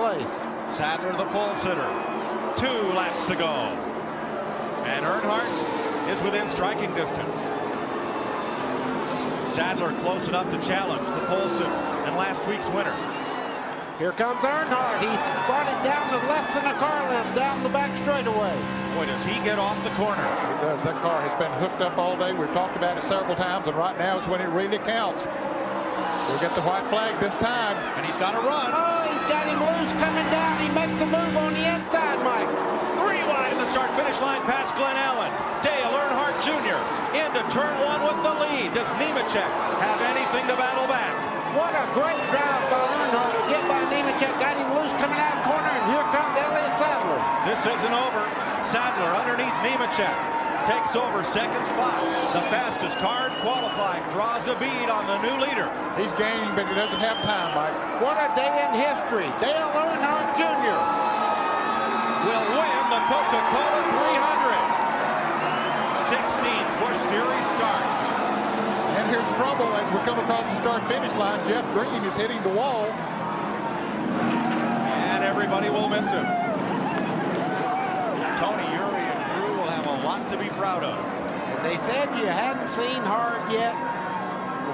place. Sadler, the pole sitter. 2 laps to go. And Earnhardt is within striking distance. Sadler close enough to challenge the pole sitter and last week's winner. Here comes Earnhardt. He brought it down to less than a car length down the back straightaway. Boy, does he get off the corner. He does. That car has been hooked up all day. We've talked about it several times, and right now is when it really counts. We'll get the white flag this time. And he's got to run. Oh, he's got him loose coming down. He makes the move on the inside, Mike. 3 wide in the start-finish line past Glenn Allen. Dale Earnhardt Jr. into turn 1 with the lead. Does Nemechek have anything to battle back? What a great drive by Earnhardt to get by Nemechek. Got him loose coming out of the corner, and here comes Elliott Sadler. This isn't over. Sadler underneath Nemechek takes over second spot. The fastest car in qualifying draws a bead on the new leader. He's gaining, but he doesn't have time, Mike. What a day in history. Dale Earnhardt Jr. will win the Coca-Cola 300. 16th Busch Series start. And here's trouble as we come across the start-finish line. Jeff Green is hitting the wall. And everybody will miss him. Tony, Uri, and crew will have a lot to be proud of. They said you hadn't seen hard yet.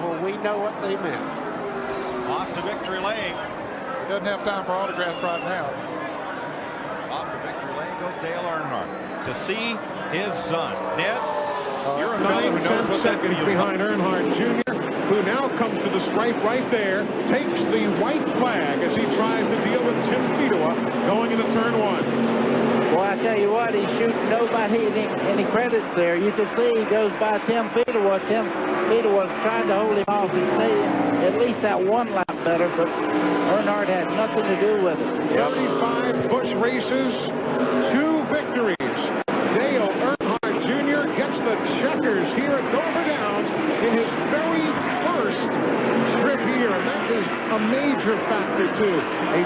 Well, we know what they meant. Off to victory lane. He doesn't have time for autographs right now. Off to victory lane goes Dale Earnhardt to see his son. Ned, you're a fellow who knows what that feels behind Earnhardt Jr., who now comes to the stripe right there, takes the white flag as he tries to deal with Tim Fedewa going into turn 1. Boy, I tell you what, he's shooting nobody any credits there. You can see he goes by Tim Fedewa. Tim Fedewa's trying to hold him off. He's saying at least that 1 lap better, but Earnhardt had nothing to do with it. 35 Busch races, 2 victories. Dale Earnhardt Jr. gets the checkers here at Dover Downs in his very first trip here, and that is a major factor too. A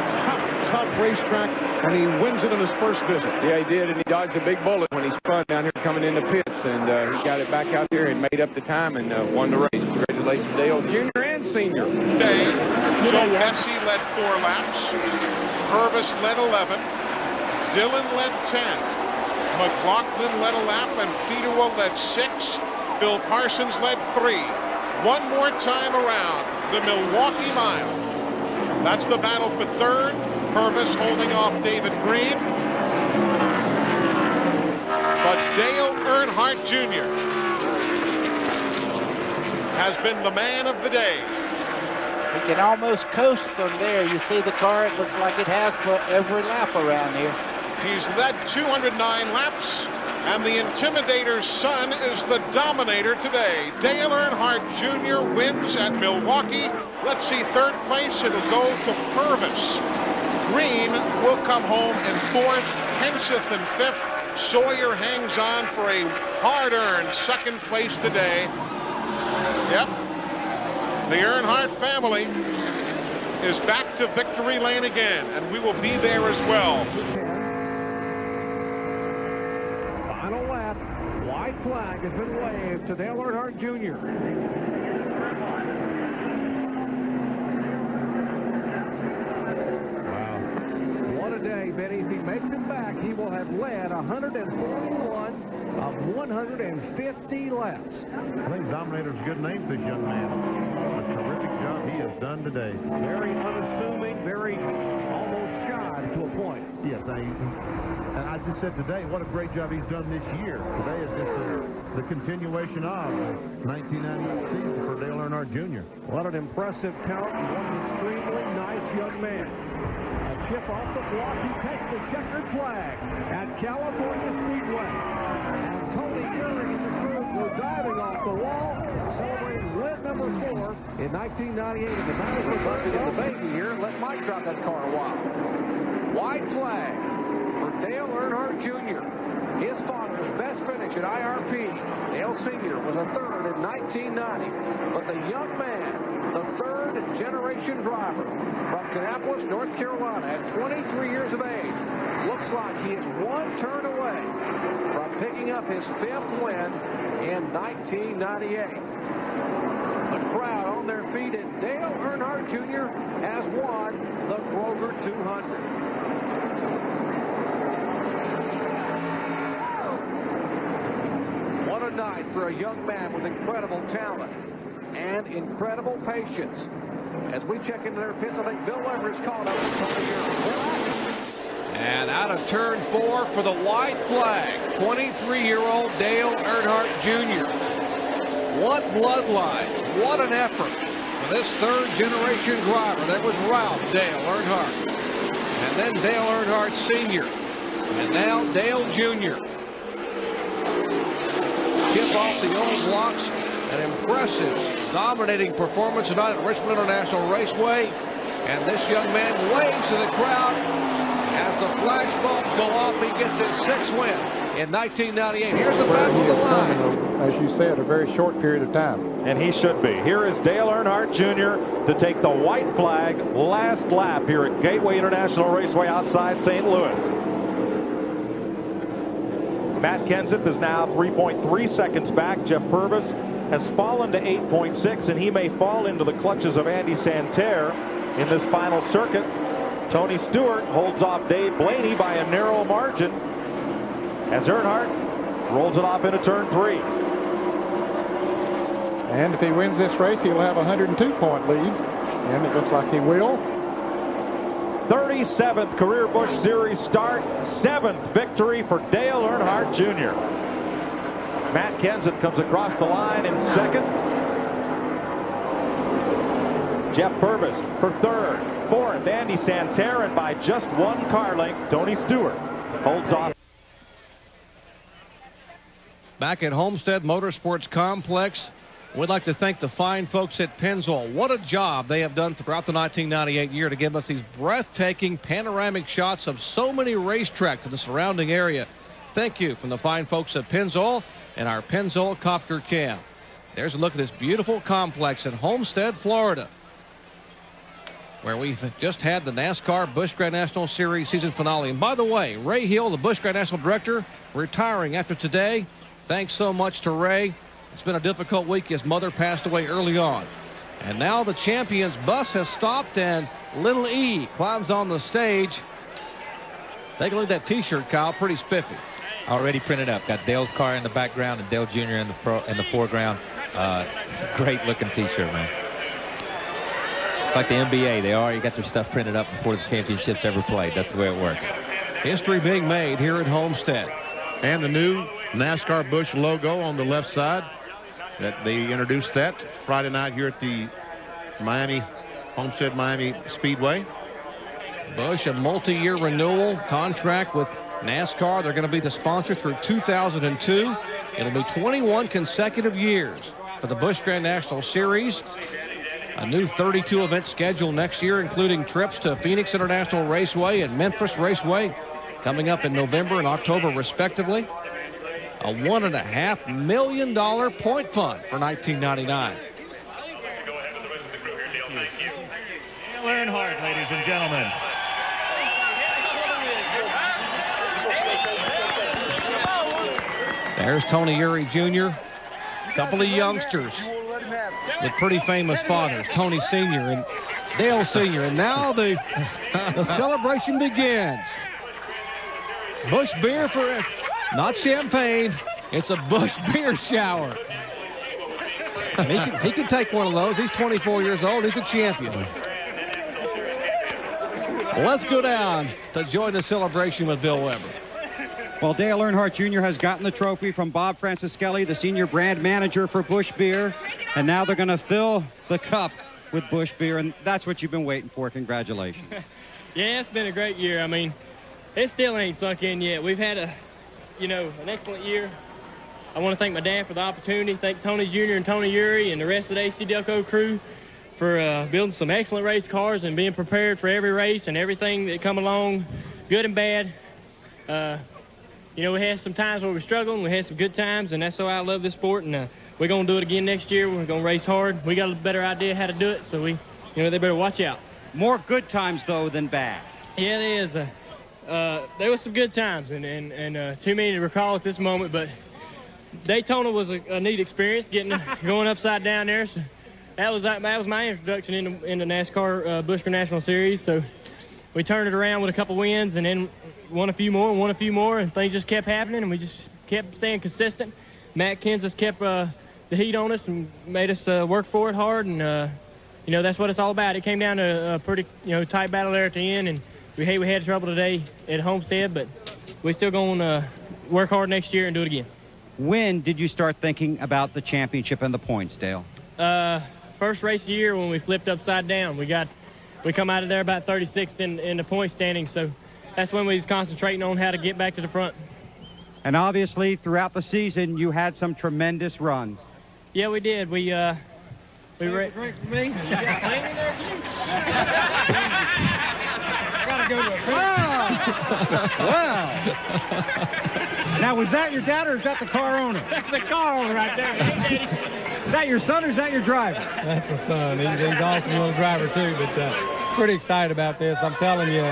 tough racetrack, and he wins it in his first visit. Yeah, he did, and he dodged a big bullet when he spun down here coming in the pits, and he got it back out there and made up the time and won the race. Congratulations, Dale Jr. and Senior. Today, Joe Bessie led 4 laps, Purvis led 11, Dillon led 10, McLaughlin led a lap, and Fedewa led 6. Bill Parsons led 3. One more time around the Milwaukee Mile. That's the battle for third. Purvis holding off David Green. But Dale Earnhardt Jr. has been the man of the day. He can almost coast from there. You see the car, it looks like it has for every lap around here. He's led 209 laps, and the Intimidator's son is the dominator today. Dale Earnhardt Jr. wins at Milwaukee. Let's see, third place, it'll go to Purvis. Green will come home in 4th, Henseth in 5th. Sawyer hangs on for a hard-earned second place today. Yep, the Earnhardt family is back to victory lane again, and we will be there as well. Final lap. White flag has been waved to Dale Earnhardt Jr. Wow. What a day, Benny. If he makes it back, he will have led 141 of 150 laps. I think Dominator's a good name for this young man. A terrific job he has done today. Very unassuming, very almost shy to a point. Yes, and I just said today, what a great job he's done this year. Today is just the continuation of the 1998 season for Dale Earnhardt Jr. What an impressive count and what an extremely nice young man. A chip off the block, he takes the checkered flag at California Speedway. And Tony Uri and the crew go diving off the wall, celebrating win number 4 in 1998 in the Madison Bucket in the baby year. Let Mike drop that car a while. White flag for Dale Earnhardt Jr. His father's best finish at IRP. Dale Sr. was a third in 1990. But the young man, the third generation driver from Kannapolis, North Carolina, at 23 years of age, looks like he is one turn away from picking up his 5th win in 1998. The crowd on their feet, and Dale Earnhardt Jr. has won the Kroger 200. night for a young man with incredible talent and incredible patience. As we check into their pits, I think Bill Weber's caught up with Tony Earnhardt. And out of turn 4 for the white flag, 23-year-old Dale Earnhardt Jr. What bloodline, what an effort for this third-generation driver. That was Ralph Dale Earnhardt, and then Dale Earnhardt Sr., and now Dale Jr. Chip off the old blocks. An impressive, dominating performance tonight at Richmond International Raceway. And this young man waves to the crowd. As the flash bulbs go off, he gets his 6th win in 1998. Here's the back of the line. As you said, a very short period of time. And he should be. Here is Dale Earnhardt Jr. to take the white flag last lap here at Gateway International Raceway outside St. Louis. Matt Kenseth is now 3.3 seconds back. Jeff Purvis has fallen to 8.6, and he may fall into the clutches of Andy Santerre in this final circuit. Tony Stewart holds off Dave Blaney by a narrow margin as Earnhardt rolls it off into turn 3. And if he wins this race, he'll have a 102-point lead, and it looks like he will. 37th career Busch Series start, 7th victory for Dale Earnhardt Jr. Matt Kenseth comes across the line in 2nd. Jeff Purvis for 3rd. 4th, Andy Santerre, and by just 1 car length, Tony Stewart holds off. Back at Homestead Motorsports Complex, we'd like to thank the fine folks at Pennzoil. What a job they have done throughout the 1998 year to give us these breathtaking panoramic shots of so many racetracks in the surrounding area. Thank you from the fine folks at Pennzoil and our Pennzoil Copter Cam. There's a look at this beautiful complex in Homestead, Florida, where we've just had the NASCAR Busch Grand National Series season finale. And by the way, Ray Hill, the Busch Grand National Director, retiring after today. Thanks so much to Ray. It's been a difficult week. His mother passed away early on. And now the champion's bus has stopped, and Little E climbs on the stage. Take a look at that T-shirt, Kyle. Pretty spiffy. Already printed up. Got Dale's car in the background and Dale Jr. in the foreground. Great looking T-shirt, man. It's like the NBA. They already got their stuff printed up before the championships ever played. That's the way it works. History being made here at Homestead. And the new NASCAR Busch logo on the left side. That they introduced that Friday night here at the Homestead Miami Speedway. Busch, a multi-year renewal contract with NASCAR. They're going to be the sponsor through 2002. It'll be 21 consecutive years for the Busch Grand National Series. A new 32 event schedule next year, including trips to Phoenix International Raceway and Memphis Raceway coming up in November and October, respectively. A $1.5 million point fund for 1999. Dale Earnhardt, ladies and gentlemen. There's Tony Eury Jr. A couple of youngsters with pretty famous fathers, Tony Sr. and Dale Sr. And now the celebration begins. Busch beer for not champagne. It's a Busch beer shower. He can take one of those. He's 24 years old. He's a champion. Let's go down to join the celebration with Bill Weber. Well, Dale Earnhardt Jr. has gotten the trophy from Bob Francischelli, the senior brand manager for Busch Beer. And now they're going to fill the cup with Busch Beer, and that's what you've been waiting for. Congratulations. Yeah, it's been a great year. I mean, it still ain't sunk in yet. We've had an excellent year. I want to thank my dad for the opportunity. Thank Tony Jr. and Tony Eury and the rest of the AC Delco crew for building some excellent race cars and being prepared for every race and everything that come along, good and bad. We had some times where we struggled, and we had some good times, and that's why I love this sport. And we're going to do it again next year. We're going to race hard. We got a better idea how to do it, so they better watch out. More good times, though, than bad. Yeah, there is. There was some good times, and too many to recall at this moment, but Daytona was a neat experience, going upside down there. So that was my introduction in the NASCAR Busch National Series. So we turned it around with a couple wins, and then won a few more, and things just kept happening, and we just kept staying consistent. Matt Kenseth kept the heat on us and made us work for it hard, and that's what it's all about. It came down to a pretty tight battle there at the end, and we had trouble today at Homestead, but we're still going to work hard next year and do it again. When did you start thinking about the championship and the points, Dale? First race of the year when we flipped upside down. We come out of there about 36th in the point standing, so that's when we was concentrating on how to get back to the front. And obviously, throughout the season, you had some tremendous runs. Yeah, we did. We drink for me. You got plenty there for you? I gotta go to a Wow! Now, was that your dad or is that the car owner? That's the car owner right there. Hey, Daddy. Is that your son or is that your driver? That's my son. He's an awesome little driver, too, but pretty excited about this. I'm telling you,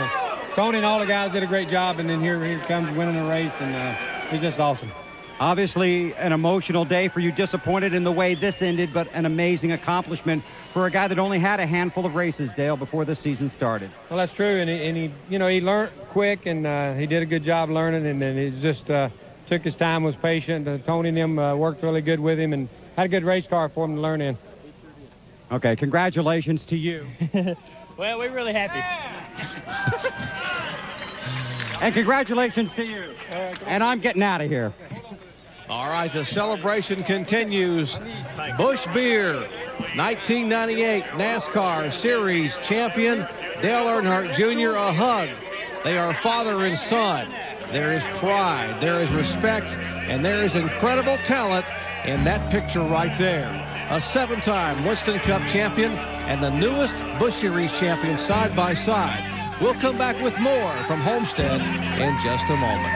Tony and all the guys did a great job, and then here comes winning the race, and he's just awesome. Obviously, an emotional day for you, disappointed in the way this ended, but an amazing accomplishment for a guy that only had a handful of races, Dale, before the season started. Well, that's true, and he learned quick, and he did a good job learning, and then he just took his time, was patient. Tony and them worked really good with him, and had a good race car for him to learn in. Okay, congratulations to you. Well, we're really happy. And congratulations to you. And I'm getting out of here. All right, the celebration continues. Busch Beer, 1998 NASCAR Series champion, Dale Earnhardt Jr., a hug. They are father and son. There is pride, there is respect, and there is incredible talent in that picture right there. A 7-time Winston Cup champion and the newest Busch Series champion side by side. We'll come back with more from Homestead in just a moment.